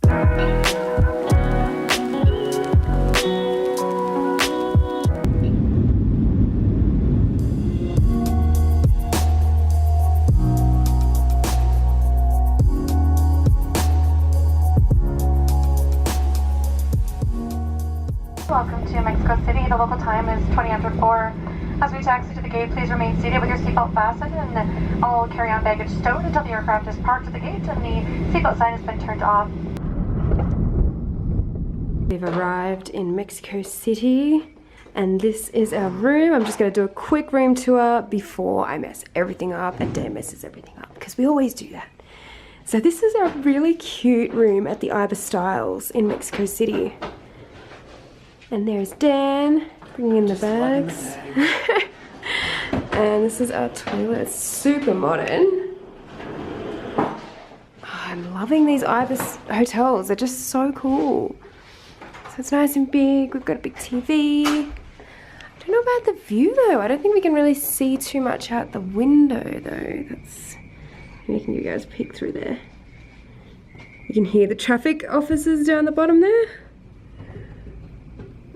Welcome to Mexico City. The local time is 20 after 4. As we taxi to the gate, please remain seated with your seatbelt fastened and all carry-on baggage stowed until the aircraft is parked at the gate and the seatbelt sign has been turned off. We've arrived in Mexico City and this is our room. I'm just going to do a quick room tour before I mess everything up, and Dan messes everything up because we always do that. So this is our really cute room at the Ibis Styles in Mexico City. And there's Dan bringing in the bags. And this is our toilet. It's super modern. Oh, I'm loving these Ibis hotels. They're just so cool. So it's nice and big. We've got a big TV. I don't know about the view though. I don't think we can really see too much out the window though. That's, maybe I can give you guys a peek through there. You can hear the traffic officers down the bottom there.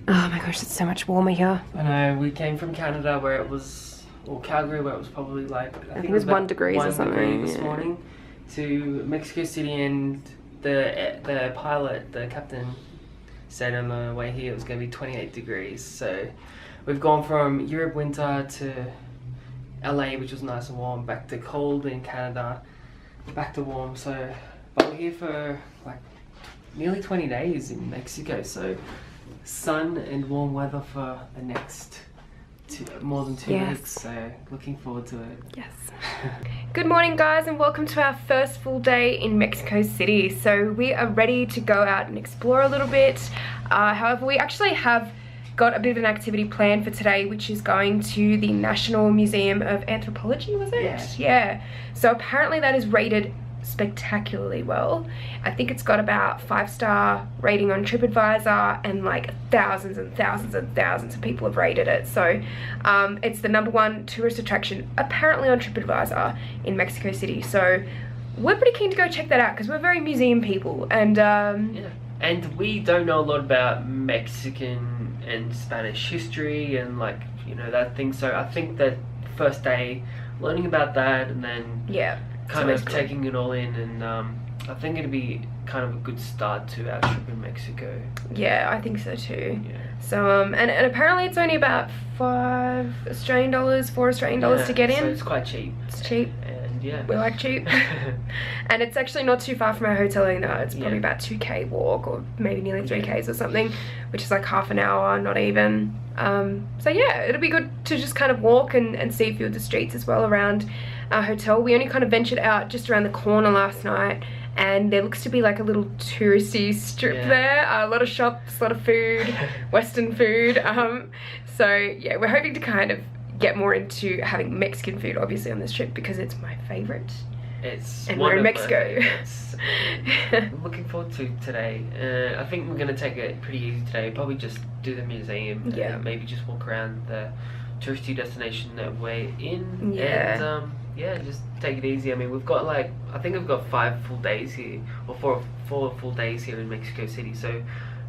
Oh my gosh, it's so much warmer here. I know, we came from Canada where it was, or Calgary where it was probably like, I think it was 1 degree or something this morning, to Mexico City, and the pilot, the captain, said on the way here it was going to be 28 degrees. So we've gone from Europe winter to LA, which was nice and warm, back to cold in Canada, back to warm. So, but we're here for like nearly 20 days in Mexico. So sun and warm weather for the next more than 2 weeks, so looking forward to it. Yes. Good morning guys, and welcome to our first full day in Mexico City. So we are ready to go out and explore a little bit. However, we actually have got a bit of an activity planned for today, which is going to the National Museum of Anthropology, was it? Yeah. So apparently that is rated spectacularly well. I think it's got about 5-star rating on TripAdvisor, and like thousands and thousands and thousands of people have rated it. So it's the #1 tourist attraction apparently on TripAdvisor in Mexico City. So we're pretty keen to go check that out because we're very museum people, and yeah, and we don't know a lot about Mexican and Spanish history and like, you know, that thing. So I think that first day learning about that, and then kind of taking it all in, and I think it'd be kind of a good start to our trip in Mexico. Yeah, I think so too. Yeah. So and apparently it's only about $4 Australian to get in. So it's quite cheap. It's cheap. And yeah, we like cheap. And it's actually not too far from our hotel either. It's probably about 2k walk, or maybe nearly 3k's or something, which is like half an hour, not even. So yeah, it'll be good to just kind of walk and see a few of the streets as well around our hotel. We only kind of ventured out just around the corner last night, and there looks to be like a little touristy strip there. A lot of shops, a lot of food, Western food. So yeah, we're hoping to kind of get more into having Mexican food obviously on this trip because it's my favorite. And we're in Mexico. I'm looking forward to today. I think we're going to take it pretty easy today. Probably just do the museum. And maybe just walk around the touristy destination that we're in. And yeah, just take it easy. I mean, we've got like, I think we've got 5 full days here, or four full days here in Mexico City. So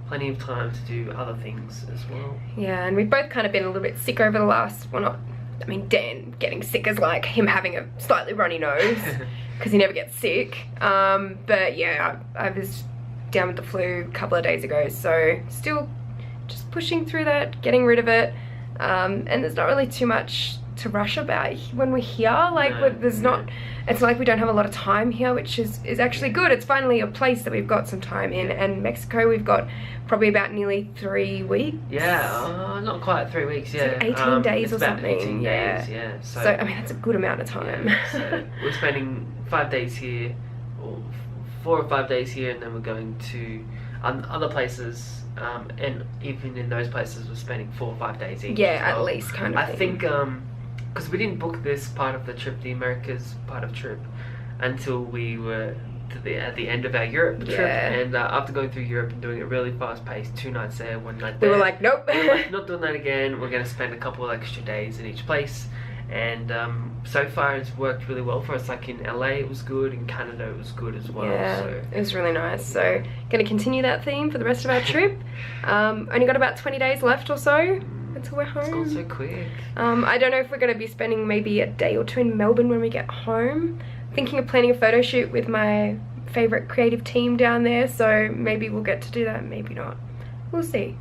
plenty of time to do other things as well. Yeah, and we've both kind of been a little bit sick over the last, well, not, I mean, Dan getting sick is like him having a slightly runny nose because he never gets sick. But yeah, I was down with the flu a couple of days ago, so still just pushing through that, getting rid of it. And there's not really too much to rush about when we're here. Like, there's not, it's like we don't have a lot of time here, which is actually good. It's finally a place that we've got some time in, and Mexico we've got probably about nearly 3 weeks. Yeah, not quite 3 weeks, yeah. Like 18 days or something. 18 days, yeah. So I mean, that's a good amount of time. Yeah, so we're spending 5 days here, or 4 or 5 days here, and then we're going to other places, and even in those places we're spending 4 or 5 days each. Yeah, at least kind of I think, because we didn't book this part of the trip, the Americas part of trip, until we were at the end of our Europe trip, and after going through Europe and doing it really fast paced, 2 nights there, 1 night there, we were like, nope. We were like, not doing that again. We're going to spend a couple of extra days in each place, and so far it's worked really well for us. Like in LA it was good, in Canada it was good as well. Yeah, so it was really nice. So gonna continue that theme for the rest of our trip. Only got about 20 days left or so until we're home. It's gone so quick. I don't know if we're gonna be spending maybe a day or two in Melbourne when we get home. Thinking of planning a photo shoot with my favorite creative team down there, so maybe we'll get to do that, maybe not. We'll see.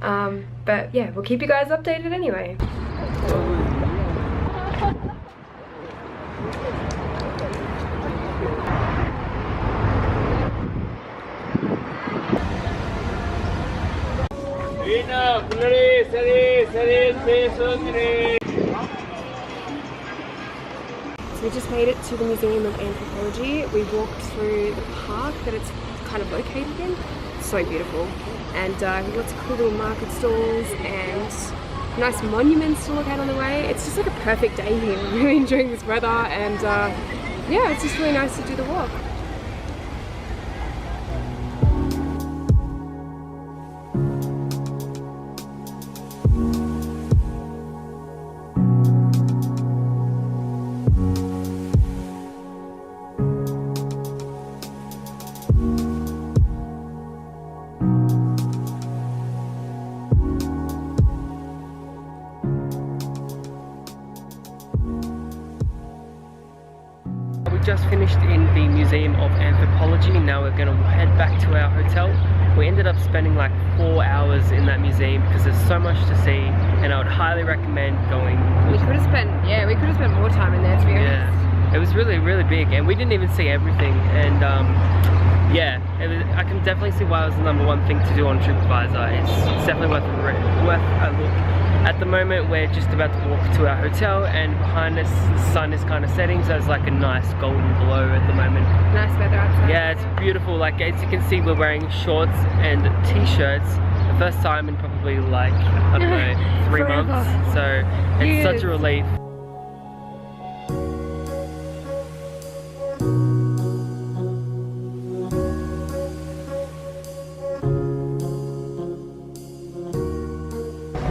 But yeah, we'll keep you guys updated anyway. So we just made it to the Museum of Anthropology. We walked through the park that it's kind of located in. It's so beautiful. And lots of cool little market stalls and nice monuments to look at on the way. It's just like a perfect day here. We're really enjoying this weather, and yeah, it's just really nice to do the walk. Just finished in the Museum of Anthropology. Now we're going to head back to our hotel. We ended up spending like 4 hours in that museum because there's so much to see, and I would highly recommend going. We could have spent more time in there, to be honest. Yeah, it was really, really big, and we didn't even see everything. And yeah, I can definitely see why it was the #1 thing to do on TripAdvisor. It's definitely worth a look. At the moment we're just about to walk to our hotel, and behind us the sun is kind of setting, so it's like a nice golden glow at the moment. Nice weather outside. Yeah, it's beautiful. Like as you can see, we're wearing shorts and t-shirts. The first time in probably like, I don't know, 3 months. So it's such a relief.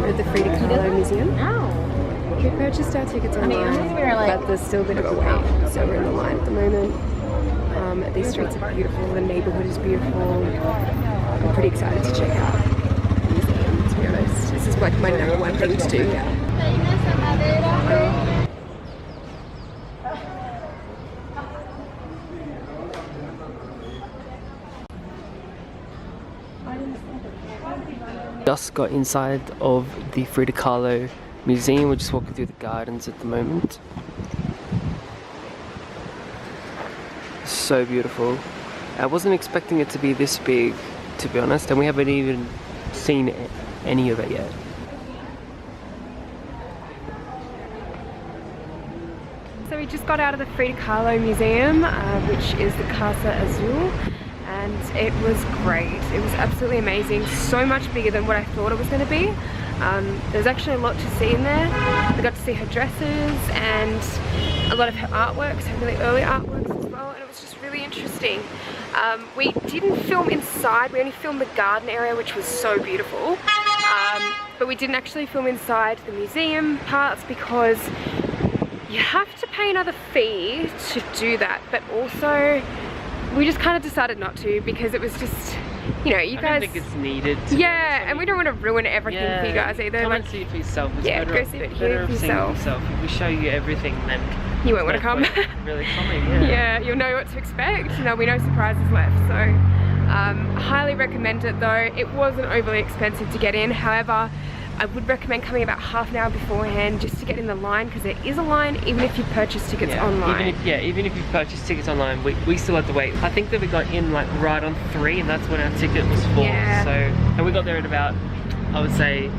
We're at the Frida Kahlo Museum. We purchased our tickets online, but there's still a bit of a wait, so we're in the line at the moment. These streets are beautiful, the neighbourhood is beautiful. I'm pretty excited to check out the museum, to be honest. This is like my #1 thing to do here. Just got inside of the Frida Kahlo Museum. We're just walking through the gardens at the moment. So beautiful. I wasn't expecting it to be this big, to be honest, and we haven't even seen any of it yet. So we just got out of the Frida Kahlo Museum, which is the Casa Azul. And it was great. It was absolutely amazing. So much bigger than what I thought it was going to be. There's actually a lot to see in there. We got to see her dresses and a lot of her artworks, her really early artworks as well, and it was just really interesting. We didn't film inside, we only filmed the garden area, which was so beautiful. But we didn't actually film inside the museum parts because you have to pay another fee to do that, but also we just kind of decided not to because it was just, you know, you guys... I don't think it's needed. Yeah, and we don't want to ruin everything for you guys either. Come like, and see it for yourself. It's yeah, go see it here for yourself. If we show you everything, then you won't want to come. Really coming, yeah. Yeah, you'll know what to expect, and there'll be no surprises left. So, highly recommend it though. It wasn't overly expensive to get in. However, I would recommend coming about half an hour beforehand just to get in the line, because there is a line even if you purchase tickets online. Even if you purchase tickets online, we still have to wait. I think that we got in like right on 3, and that's when our ticket was for. Yeah. So, and we got there at about, I would say,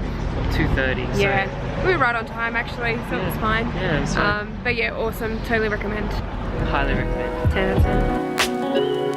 2:30. So. Yeah, we were right on time actually, so it was fine. Yeah, it was fine. But yeah, awesome. Totally recommend. Highly recommend. 10 out of 10.